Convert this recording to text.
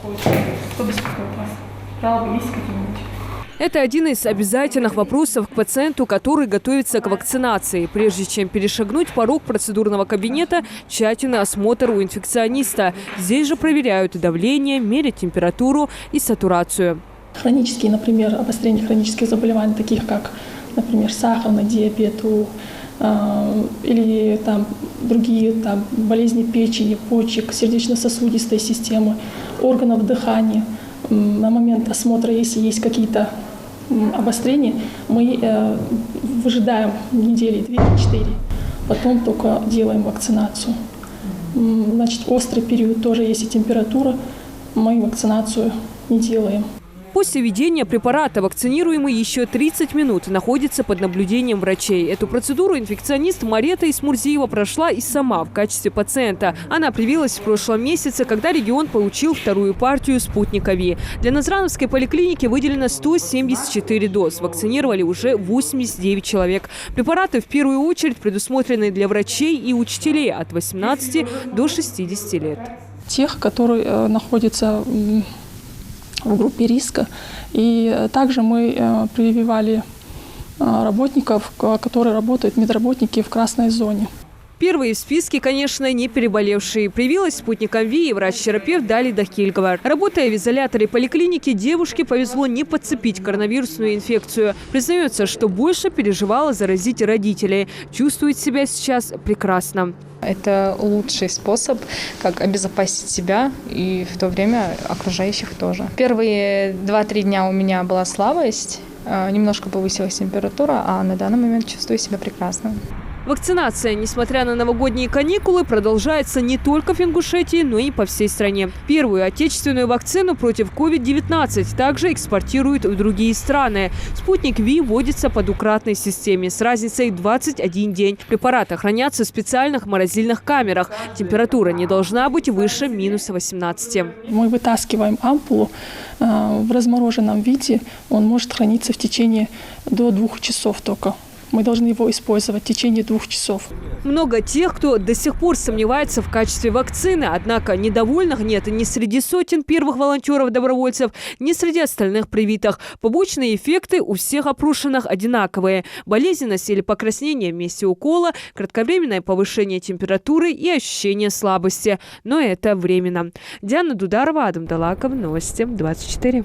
Кто беспокоит вас? Жалобы есть какие-нибудь? Это один из обязательных вопросов к пациенту, который готовится к вакцинации. Прежде чем перешагнуть порог процедурного кабинета, тщательный осмотр у инфекциониста. Здесь же проверяют давление, меряют температуру и сатурацию. Хронические, например, обострения хронических заболеваний, таких как, например, сахарный диабет или другие болезни печени, почек, сердечно-сосудистой системы, органов дыхания. На момент осмотра, если есть какие-то обострения, мы выжидаем недели 2-4, потом только делаем вакцинацию. Значит, острый период тоже, если температура, мы вакцинацию не делаем. После введения препарата вакцинируемый еще 30 минут находится под наблюдением врачей. Эту процедуру инфекционист Марета Исмурзиева прошла и сама в качестве пациента. Она привилась в прошлом месяце, когда регион получил вторую партию спутника ВИ. Для Назрановской поликлиники выделено 174 доз. Вакцинировали уже 89 человек. Препараты в первую очередь предусмотрены для врачей и учителей от 18 до 60 лет. Тех, которые находятся в группе риска. И также мы прививали работников, которые работают, медработники в красной зоне. Первые в списке, конечно, не переболевшие. Привилась спутником ВИ и врач-терапевт Далида Хильгова. Работая в изоляторе поликлиники, девушке повезло не подцепить коронавирусную инфекцию. Признается, что больше переживала заразить родителей. Чувствует себя сейчас прекрасно. Это лучший способ, как обезопасить себя и в то время окружающих тоже. Первые 2-3 дня у меня была слабость, немножко повысилась температура, а на данный момент чувствую себя прекрасно. Вакцинация, несмотря на новогодние каникулы, продолжается не только в Ингушетии, но и по всей стране. Первую отечественную вакцину против COVID-19 также экспортируют в другие страны. Спутник ВИ вводится по двукратной системе с разницей 21 день. Препараты хранятся в специальных морозильных камерах. Температура не должна быть выше минус 18. Мы вытаскиваем ампулу в размороженном виде. Он может храниться в течение до 2 часов только. Мы должны его использовать в течение 2 часов. Много тех, кто до сих пор сомневается в качестве вакцины. Однако недовольных нет ни среди сотен первых волонтеров-добровольцев, ни среди остальных привитых. Побочные эффекты у всех опрошенных одинаковые. Болезненность или покраснение в месте укола, кратковременное повышение температуры и ощущение слабости. Но это временно. Диана Дударова, Адам Далаков, Новости 24.